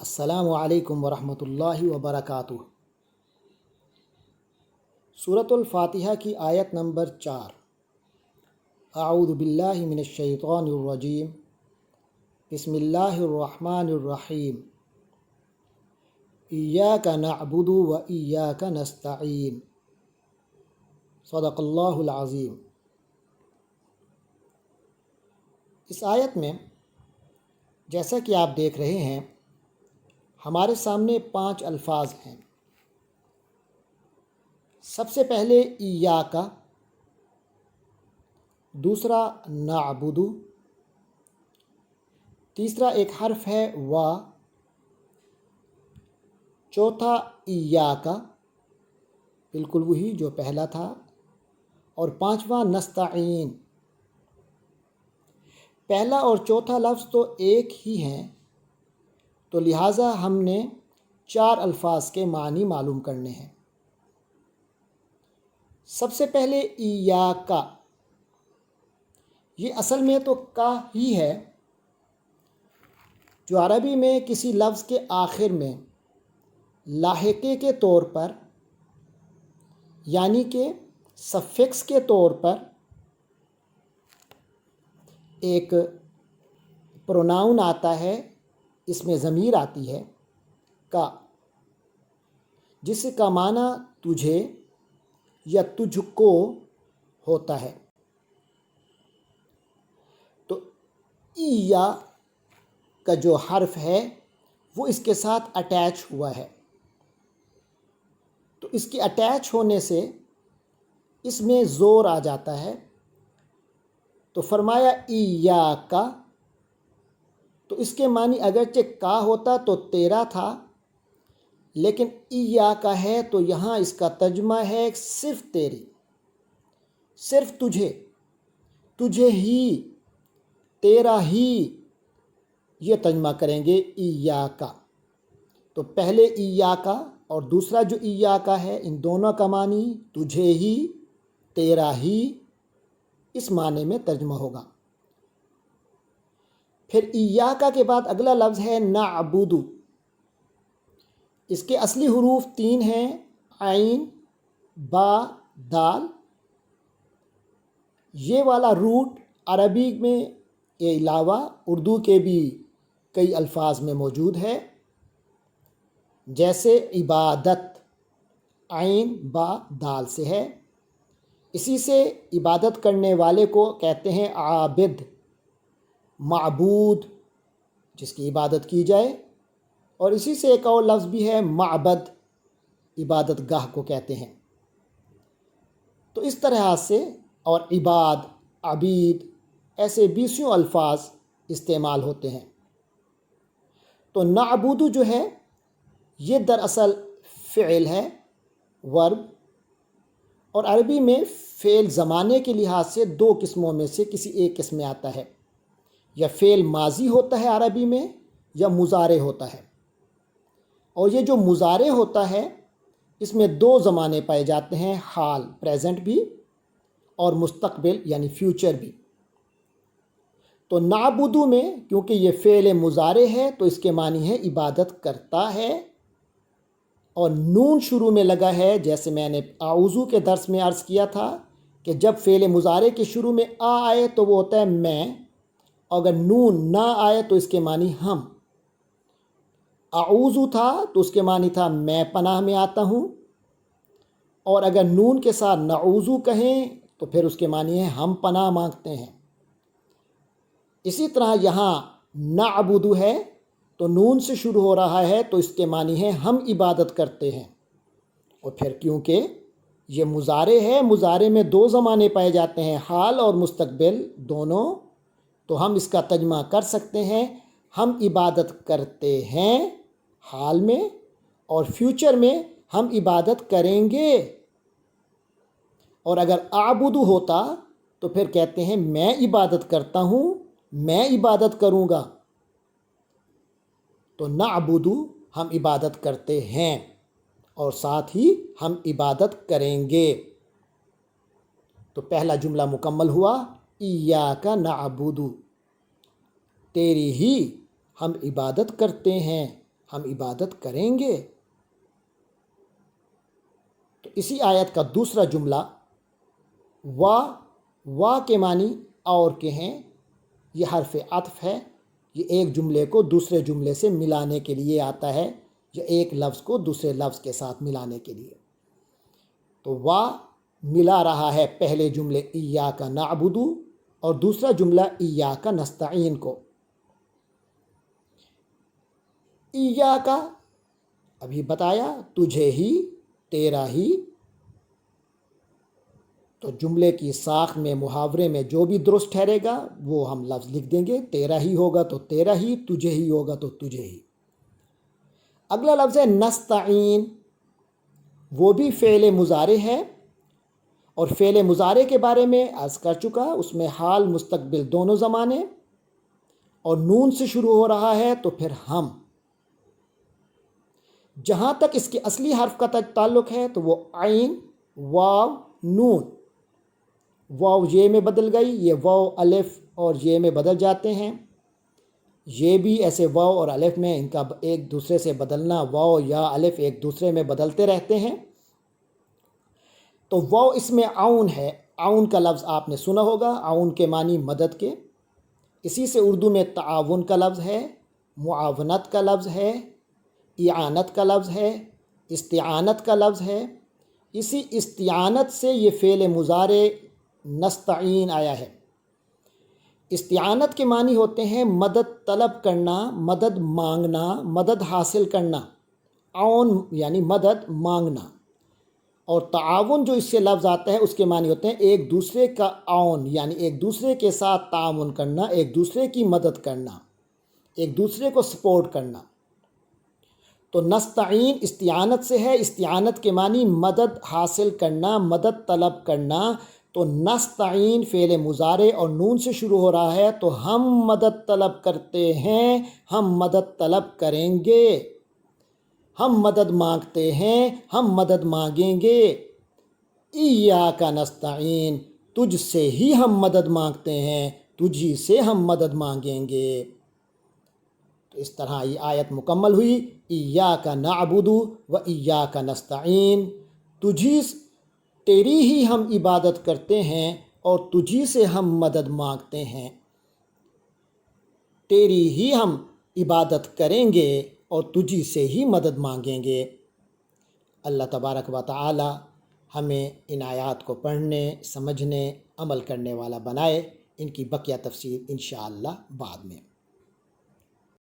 السلام علیکم ورحمۃ اللہ وبرکاتہ۔ سورۃ الفاتحہ کی آیت نمبر 4۔ اعوذ باللہ من الشیطان الرجیم، بسم اللہ الرحمن الرحیم، ایاک نعبد و ایاک نستعین، صدق اللہ العظیم۔ اس آیت میں جیسا کہ آپ دیکھ رہے ہیں ہمارے سامنے 5 الفاظ ہیں۔ سب سے پہلے ایاک، دوسرا نعبد، تیسرا ایک حرف ہے وا، چوتھا ایاک بالکل وہی جو پہلا تھا، اور پانچواں نستعین۔ پہلا اور چوتھا لفظ تو ایک ہی ہیں، تو لہٰذا ہم نے 4 الفاظ کے معنی معلوم کرنے ہیں۔ سب سے پہلے ایاک، یہ اصل میں تو کا ہی ہے، جو عربی میں کسی لفظ کے آخر میں لاحقے کے طور پر یعنی کہ سفکس کے طور پر ایک پروناؤن آتا ہے، اس میں ضمیر آتی ہے کا، جس کا معنی تجھے یا تجھ کو ہوتا ہے۔ تو ایا کا جو حرف ہے وہ اس کے ساتھ اٹیچ ہوا ہے، تو اس کے اٹیچ ہونے سے اس میں زور آ جاتا ہے، تو فرمایا ایاک، تو اس کے معنی اگرچہ کا ہوتا تو تیرا تھا، لیکن ایاک ہے تو یہاں اس کا ترجمہ ہے صرف تیری، صرف تجھے ہی، تیرا ہی، یہ ترجمہ کریں گے ایاک۔ تو پہلے ایاک اور دوسرا جو ایاک ہے، ان دونوں کا معنی تجھے ہی، تیرا ہی، اس معنی میں ترجمہ ہوگا۔ پھر ایاک کے بعد اگلا لفظ ہے نعبد۔ اس کے اصلی حروف 3 ہیں، عین، با، دال۔ یہ والا روٹ عربی میں کے علاوہ اردو کے بھی کئی الفاظ میں موجود ہے، جیسے عبادت، عین با دال سے ہے۔ اسی سے عبادت کرنے والے کو کہتے ہیں عابد، معبود جس کی عبادت کی جائے، اور اسی سے ایک اور لفظ بھی ہے معبد، عبادت گاہ کو کہتے ہیں۔ تو اس طرح سے اور عباد، عبید، ایسے 20 الفاظ استعمال ہوتے ہیں۔ تو نعبد جو ہے یہ دراصل فعل ہے، ورب، اور عربی میں فعل زمانے کے لحاظ سے 2 قسموں میں سے کسی ایک قسم میں آتا ہے، یا فعل ماضی ہوتا ہے عربی میں، یا مضارع ہوتا ہے۔ اور یہ جو مضارع ہوتا ہے اس میں 2 زمانے پائے جاتے ہیں، حال پریزنٹ بھی، اور مستقبل یعنی فیوچر بھی۔ تو نعبد میں کیونکہ یہ فعل مضارع ہے تو اس کے معنی ہے عبادت کرتا ہے، اور نون شروع میں لگا ہے، جیسے میں نے اعوذ کے درس میں عرض کیا تھا کہ جب فعل مضارع کے شروع میں آئے تو وہ ہوتا ہے میں، اگر نون نہ آئے تو اس کے معنی ہم۔ اعوذ تھا تو اس کے معنی تھا میں پناہ میں آتا ہوں، اور اگر نون کے ساتھ نعوذ کہیں تو پھر اس کے معنی ہے ہم پناہ مانگتے ہیں۔ اسی طرح یہاں نعبد ہے تو نون سے شروع ہو رہا ہے تو اس کے معنی ہے ہم عبادت کرتے ہیں، اور پھر کیونکہ یہ مضارع ہے، مضارع میں 2 زمانے پائے جاتے ہیں، حال اور مستقبل دونوں، تو ہم اس کا ترجمہ کر سکتے ہیں ہم عبادت کرتے ہیں حال میں، اور فیوچر میں ہم عبادت کریں گے۔ اور اگر اعبد ہوتا تو پھر کہتے ہیں میں عبادت کرتا ہوں، میں عبادت کروں گا۔ تو نعبد ہم عبادت کرتے ہیں، اور ساتھ ہی ہم عبادت کریں گے۔ تو پہلا جملہ مکمل ہوا، ایاک نعبد، تیری ہی ہم عبادت کرتے ہیں، ہم عبادت کریں گے۔ تو اسی آیت کا دوسرا جملہ وا کے معنی اور کے ہیں، یہ حرف عطف ہے، یہ ایک جملے کو دوسرے جملے سے ملانے کے لیے آتا ہے، یا ایک لفظ کو دوسرے لفظ کے ساتھ ملانے کے لیے۔ تو وا ملا رہا ہے پہلے جملے ایاک نعبد اور دوسرا جملہ ایاک نستعین کو۔ ایاک ابھی بتایا، تجھے ہی، تیرا ہی، تو جملے کی ساخت میں محاورے میں جو بھی درست ٹھہرے گا وہ ہم لفظ لکھ دیں گے، تیرا ہی ہوگا تو تیرا ہی، تجھے ہی ہوگا تو تجھے ہی۔ اگلا لفظ ہے نستعین، وہ بھی فعل مضارع ہے، اور فعل مضارع کے بارے میں عرض کر چکا، اس میں حال مستقبل دونوں زمانے، اور نون سے شروع ہو رہا ہے تو پھر ہم۔ جہاں تک اس کے اصلی حرف کا تعلق ہے تو وہ عین، واو، نون۔ واو یہ میں بدل گئی، یہ واو الف اور یہ میں بدل جاتے ہیں، یہ بھی ایسے واو اور الف میں ان کا ایک دوسرے سے بدلنا، واو یا الف ایک دوسرے میں بدلتے رہتے ہیں۔ تو واو اس میں عون ہے، عون کا لفظ آپ نے سنا ہوگا، عون کے معنی مدد کے، اسی سے اردو میں تعاون کا لفظ ہے، معاونت کا لفظ ہے، اعانت کا لفظ ہے، استعانت کا لفظ ہے۔ اسی استعانت سے یہ فعل مضارع نستعین آیا ہے۔ استعانت کے معنی ہوتے ہیں مدد طلب کرنا، مدد مانگنا، مدد حاصل کرنا، عون یعنی مدد مانگنا۔ اور تعاون جو اس سے لفظ آتا ہے اس کے معنی ہوتے ہیں ایک دوسرے کا عون، یعنی ایک دوسرے کے ساتھ تعاون کرنا، ایک دوسرے کی مدد کرنا، ایک دوسرے کو سپورٹ کرنا۔ تو نستعین استعانت سے ہے، استعانت کے معنی مدد حاصل کرنا، مدد طلب کرنا۔ تو نستعین فعل مضارع اور نون سے شروع ہو رہا ہے تو ہم مدد طلب کرتے ہیں، ہم مدد طلب کریں گے، ہم مدد مانگتے ہیں، ہم مدد مانگیں گے۔ ایاک نستعین، تجھ سے ہی ہم مدد مانگتے ہیں، تجھی سے ہم مدد مانگیں گے۔ تو اس طرح یہ آیت مکمل ہوئی، ایاک نعبد و ایاک نستعین، تیری ہی ہم عبادت کرتے ہیں اور تجھی سے ہم مدد مانگتے ہیں، تیری ہی ہم عبادت کریں گے اور تجھی سے ہی مدد مانگیں گے۔ اللہ تبارک و تعالی ہمیں ان آیات کو پڑھنے، سمجھنے، عمل کرنے والا بنائے۔ ان کی بقیہ تفسیر انشاءاللہ بعد میں۔